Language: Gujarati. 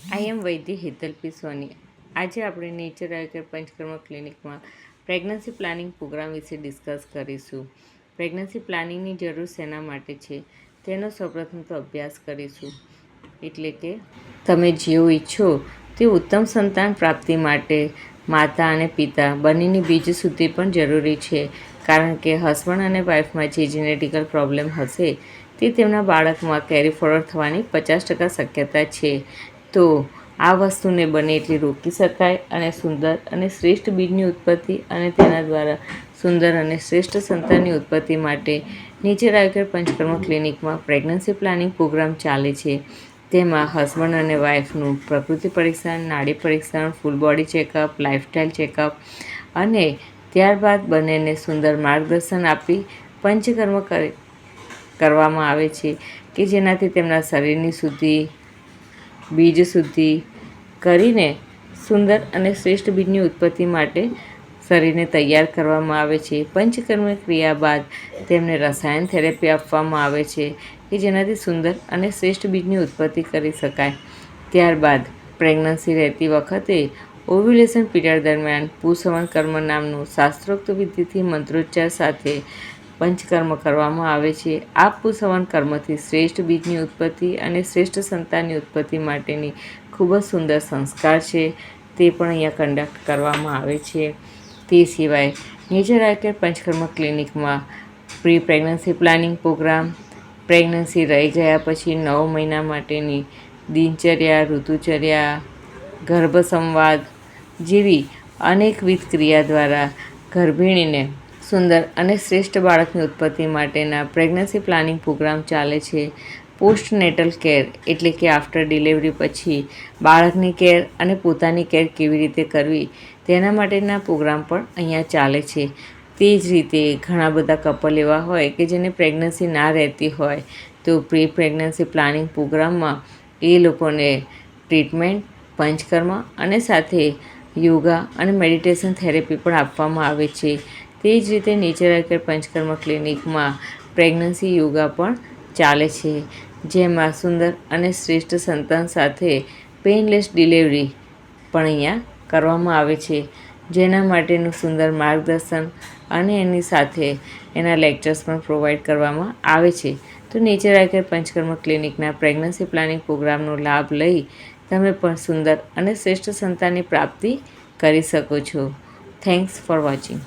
આઈ એમ વૈદ્ય હેતલ પી સોની. આજે આપણે નેચર આયુર્વેદ પંચકર્મ ક્લિનિકમાં પ્રેગ્નન્સી પ્લાનિંગ પ્રોગ્રામ વિશે ડિસ્કસ કરીશું. પ્રેગ્નન્સી પ્લાનિંગની જરૂર શેના માટે છે તેનો સૌપ્રથમ તો અભ્યાસ કરીશું. એટલે કે તમે જેવું ઈચ્છો તે ઉત્તમ સંતાન પ્રાપ્તિ માટે માતા અને પિતા બંનેની બીજ શુદ્ધિ પણ જરૂરી છે. કારણ કે હસબન્ડ અને વાઈફમાં જે જેનેટિકલ પ્રોબ્લેમ હશે તે તેમના બાળકમાં કેરી ફોરવર્ડ થવાની 50% શક્યતા છે. તો આ વસ્તુને બને એટલી રોકી શકાય અને સુંદર અને શ્રેષ્ઠ બીજની ઉત્પત્તિ અને તેના દ્વારા સુંદર અને શ્રેષ્ઠ સંતાનની ઉત્પત્તિ માટે નેચર આયુર્વેદ પંચકર્મ ક્લિનિકમાં પ્રેગ્નન્સી પ્લાનિંગ પ્રોગ્રામ ચાલે છે. તેમાં હસબન્ડ અને વાઈફનું પ્રકૃતિ પરીક્ષણ, નાડી પરીક્ષણ, full body checkup, lifestyle checkup અને ત્યારબાદ બંનેને સુંદર માર્ગદર્શન આપી પંચકર્મ કરવામાં આવે છે કે જેનાથી તેમના શરીરની શુદ્ધિ, બીજ શુદ્ધિ કરીને સુંદર અને શ્રેષ્ઠ બીજની ઉત્પત્તિ માટે શરીરને તૈયાર કરવામાં આવે છે. પંચકર્મ ક્રિયા બાદ તેમને રસાયણ થેરેપી આપવામાં આવે છે કે જેનાથી સુંદર અને શ્રેષ્ઠ બીજની ઉત્પત્તિ કરી શકાય. ત્યારબાદ પ્રેગ્નન્સી રહેતી વખતે ઓવ્યુલેશન પીરિયડ દરમિયાન પુંસવન કર્મ નામનું શાસ્ત્રોક્ત વિધિથી મંત્રોચ્ચાર સાથે પંચકર્મ કરવામાં આવે છે. આ પુંસવન કર્મથી શ્રેષ્ઠ બીજની ઉત્પત્તિ અને શ્રેષ્ઠ સંતાનની ઉત્પત્તિ માટેની ખૂબ જ સુંદર સંસ્કાર છે તે પણ અહીંયા કન્ડક્ટ કરવામાં આવે છે. તે સિવાય નેચર આયુર્વેદ પંચકર્મ ક્લિનિકમાં pre pregnancy planning program, pregnancy રહી ગયા પછી 9 મહિના માટેની દિનચર્યા, ઋતુચર્યા, ગર્ભ સંવાદ જેવી અનેકવિધ ક્રિયા દ્વારા ગર્ભિણીને સુંદર અને શ્રેષ્ઠ બાળકની ઉત્પત્તિ માટેના પ્રેગ્નન્સી પ્લાનિંગ પ્રોગ્રામ ચાલે છે. પોસ્ટનેટલ કેર એટલે કે આફ્ટર ડિલિવરી પછી બાળકની કેર અને પોતાની કેર કેવી રીતે કરવી તેના માટેના પ્રોગ્રામ પણ અહીંયા ચાલે છે. તે જ રીતે ઘણા બધા કપલ એવા હોય કે જેને પ્રેગ્નન્સી ના રહેતી હોય તો પ્રી પ્રેગ્નન્સી પ્લાનિંગ પ્રોગ્રામમાં એ લોકોને ટ્રીટમેન્ટ, પંચકર્મ અને સાથે યોગા અને મેડિટેશન થેરેપી પણ આપવામાં આવે છે. તે જ રીતે નેચર આયુર્વેદ પંચકર્મ ક્લિનિકમાં પ્રેગ્નન્સી યોગા પણ ચાલે છે જેમાં સુંદર અને શ્રેષ્ઠ સંતાન સાથે પેઇનલેસ ડિલિવરી પણ અહીંયા કરવામાં આવે છે. જેના માટેનું સુંદર માર્ગદર્શન અને એની સાથે એના લેક્ચર્સ પણ પ્રોવાઈડ કરવામાં આવે છે. તો નેચર આયુર્વેદ પંચકર્મ ક્લિનિકના પ્રેગ્નન્સી પ્લાનિંગ પ્રોગ્રામનો લાભ લઈ તમે પણ સુંદર અને શ્રેષ્ઠ સંતાનની પ્રાપ્તિ કરી શકો છો. Thanks for watching.